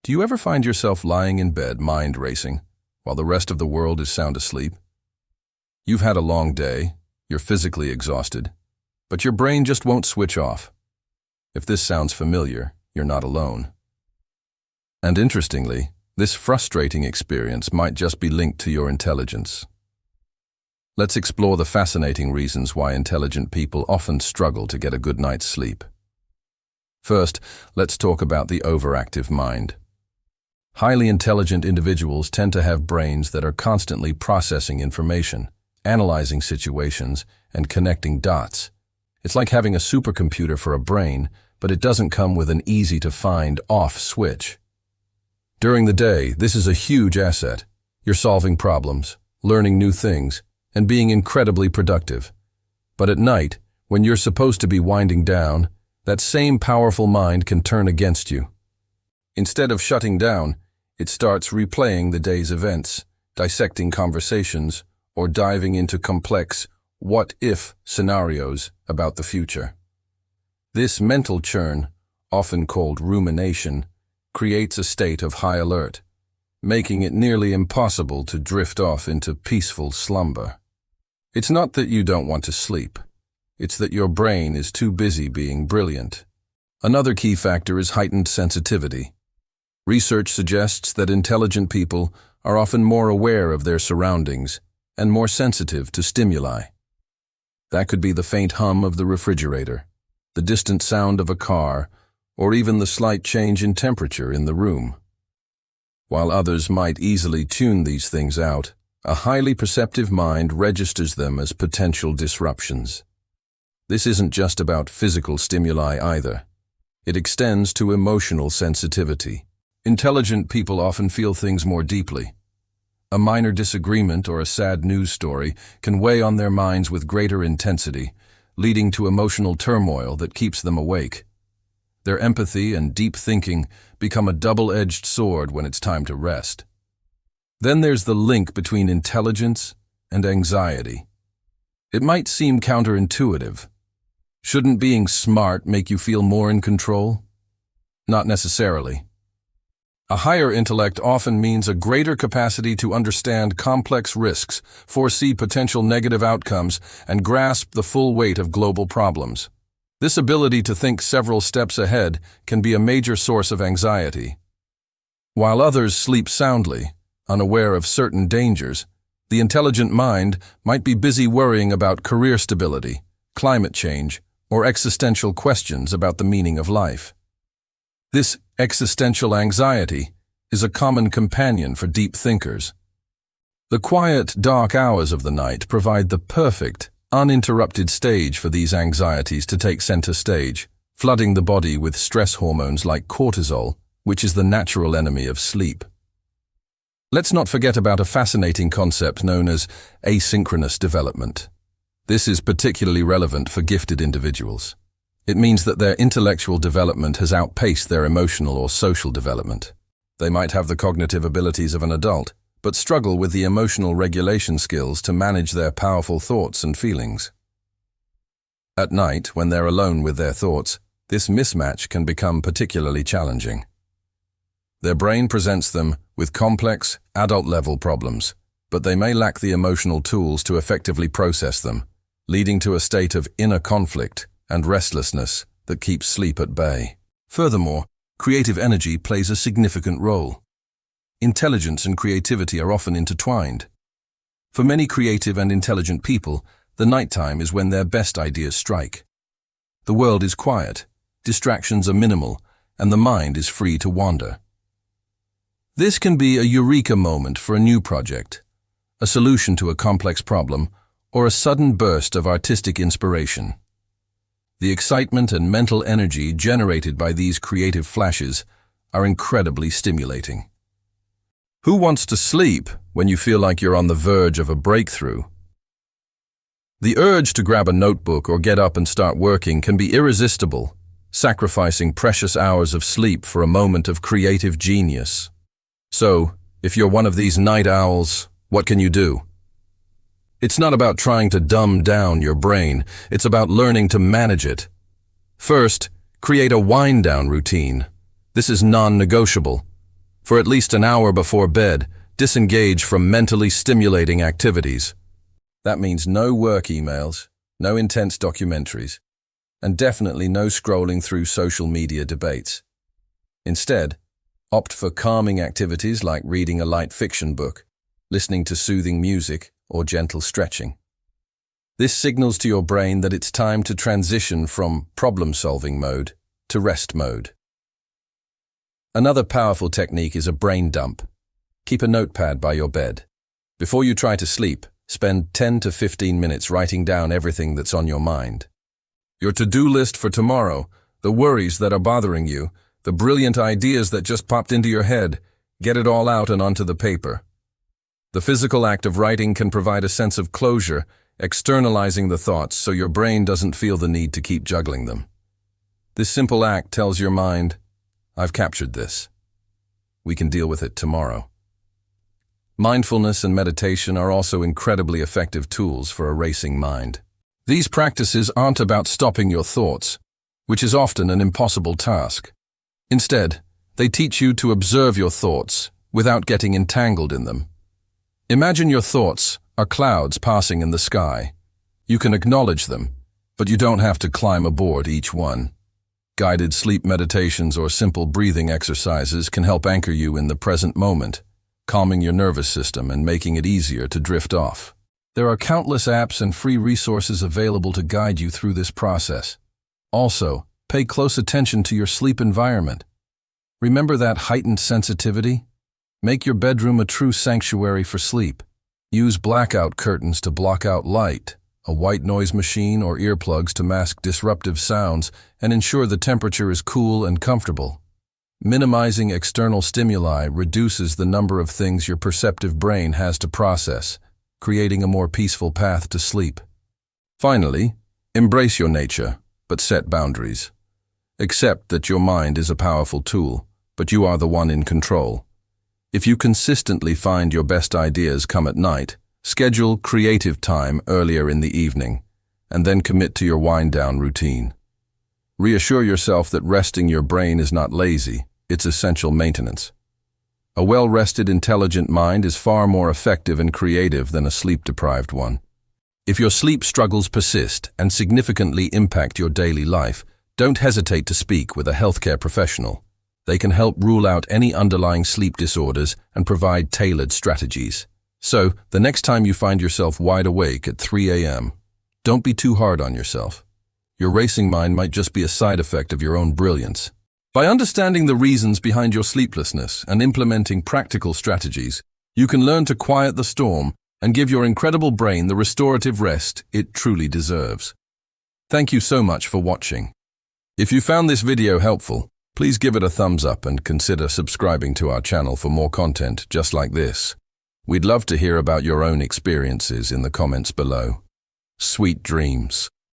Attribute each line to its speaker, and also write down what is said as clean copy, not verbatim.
Speaker 1: Do you ever find yourself lying in bed, mind racing, while the rest of the world is sound asleep? You've had a long day, you're physically exhausted, but your brain just won't switch off. If this sounds familiar, you're not alone. And interestingly, this frustrating experience might just be linked to your intelligence. Let's explore the fascinating reasons why intelligent people often struggle to get a good night's sleep. First, let's talk about the overactive mind. Highly intelligent individuals tend to have brains that are constantly processing information, analyzing situations, and connecting dots. It's like having a supercomputer for a brain, but it doesn't come with an easy-to-find off switch. During the day, this is a huge asset. You're solving problems, learning new things, and being incredibly productive. But at night, when you're supposed to be winding down, that same powerful mind can turn against you. Instead of shutting down, it starts replaying the day's events, dissecting conversations, or diving into complex what-if scenarios about the future. This mental churn, often called rumination, creates a state of high alert, making it nearly impossible to drift off into peaceful slumber. It's not that you don't want to sleep. It's that your brain is too busy being brilliant. Another key factor is heightened sensitivity. Research suggests that intelligent people are often more aware of their surroundings and more sensitive to stimuli. That could be the faint hum of the refrigerator, the distant sound of a car, or even the slight change in temperature in the room. While others might easily tune these things out, a highly perceptive mind registers them as potential disruptions. This isn't just about physical stimuli either. It extends to emotional sensitivity. Intelligent people often feel things more deeply. A minor disagreement or a sad news story can weigh on their minds with greater intensity, leading to emotional turmoil that keeps them awake. Their empathy and deep thinking become a double-edged sword when it's time to rest. Then there's the link between intelligence and anxiety. It might seem counterintuitive. Shouldn't being smart make you feel more in control? Not necessarily. A higher intellect often means a greater capacity to understand complex risks, foresee potential negative outcomes, and grasp the full weight of global problems. This ability to think several steps ahead can be a major source of anxiety. While others sleep soundly, unaware of certain dangers, the intelligent mind might be busy worrying about career stability, climate change, or existential questions about the meaning of life. This existential anxiety is a common companion for deep thinkers. The quiet, dark hours of the night provide the perfect, uninterrupted stage for these anxieties to take center stage, flooding the body with stress hormones like cortisol, which is the natural enemy of sleep. Let's not forget about a fascinating concept known as asynchronous development. This is particularly relevant for gifted individuals. It means that their intellectual development has outpaced their emotional or social development. They might have the cognitive abilities of an adult, but struggle with the emotional regulation skills to manage their powerful thoughts and feelings. At night, when they're alone with their thoughts, this mismatch can become particularly challenging. Their brain presents them with complex, adult-level problems, but they may lack the emotional tools to effectively process them, leading to a state of inner conflict and restlessness that keeps sleep at bay. Furthermore, creative energy plays a significant role. Intelligence and creativity are often intertwined. For many creative and intelligent people, the nighttime is when their best ideas strike. The world is quiet, distractions are minimal, and the mind is free to wander. This can be a eureka moment for a new project, a solution to a complex problem, or a sudden burst of artistic inspiration. The excitement and mental energy generated by these creative flashes are incredibly stimulating. Who wants to sleep when you feel like you're on the verge of a breakthrough? The urge to grab a notebook or get up and start working can be irresistible, sacrificing precious hours of sleep for a moment of creative genius. So, if you're one of these night owls, what can you do? It's not about trying to dumb down your brain, it's about learning to manage it. First, create a wind-down routine. This is non-negotiable. For at least an hour before bed, disengage from mentally stimulating activities. That means no work emails, no intense documentaries, and definitely no scrolling through social media debates. Instead, opt for calming activities like reading a light fiction book, listening to soothing music, or gentle stretching. This signals to your brain that it's time to transition from problem-solving mode to rest mode. Another powerful technique is a brain dump. Keep a notepad by your bed. Before you try to sleep, spend 10 to 15 minutes writing down everything that's on your mind. Your to-do list for tomorrow, the worries that are bothering you, the brilliant ideas that just popped into your head, get it all out and onto the paper. The physical act of writing can provide a sense of closure, externalizing the thoughts so your brain doesn't feel the need to keep juggling them. This simple act tells your mind, I've captured this. We can deal with it tomorrow. Mindfulness and meditation are also incredibly effective tools for a racing mind. These practices aren't about stopping your thoughts, which is often an impossible task. Instead, they teach you to observe your thoughts without getting entangled in them. Imagine your thoughts are clouds passing in the sky. You can acknowledge them, but you don't have to climb aboard each one. Guided sleep meditations or simple breathing exercises can help anchor you in the present moment, calming your nervous system and making it easier to drift off. There are countless apps and free resources available to guide you through this process. Also, pay close attention to your sleep environment. Remember that heightened sensitivity? Make your bedroom a true sanctuary for sleep. Use blackout curtains to block out light, a white noise machine or earplugs to mask disruptive sounds, and ensure the temperature is cool and comfortable. Minimizing external stimuli reduces the number of things your perceptive brain has to process, creating a more peaceful path to sleep. Finally, embrace your nature, but set boundaries. Accept that your mind is a powerful tool, but you are the one in control. If you consistently find your best ideas come at night, schedule creative time earlier in the evening, and then commit to your wind-down routine. Reassure yourself that resting your brain is not lazy, it's essential maintenance. A well-rested, intelligent mind is far more effective and creative than a sleep-deprived one. If your sleep struggles persist and significantly impact your daily life, don't hesitate to speak with a healthcare professional. They can help rule out any underlying sleep disorders and provide tailored strategies. So, the next time you find yourself wide awake at 3 a.m., don't be too hard on yourself. Your racing mind might just be a side effect of your own brilliance. By understanding the reasons behind your sleeplessness and implementing practical strategies, you can learn to quiet the storm and give your incredible brain the restorative rest it truly deserves. Thank you so much for watching. If you found this video helpful, please give it a thumbs up and consider subscribing to our channel for more content just like this. We'd love to hear about your own experiences in the comments below. Sweet dreams.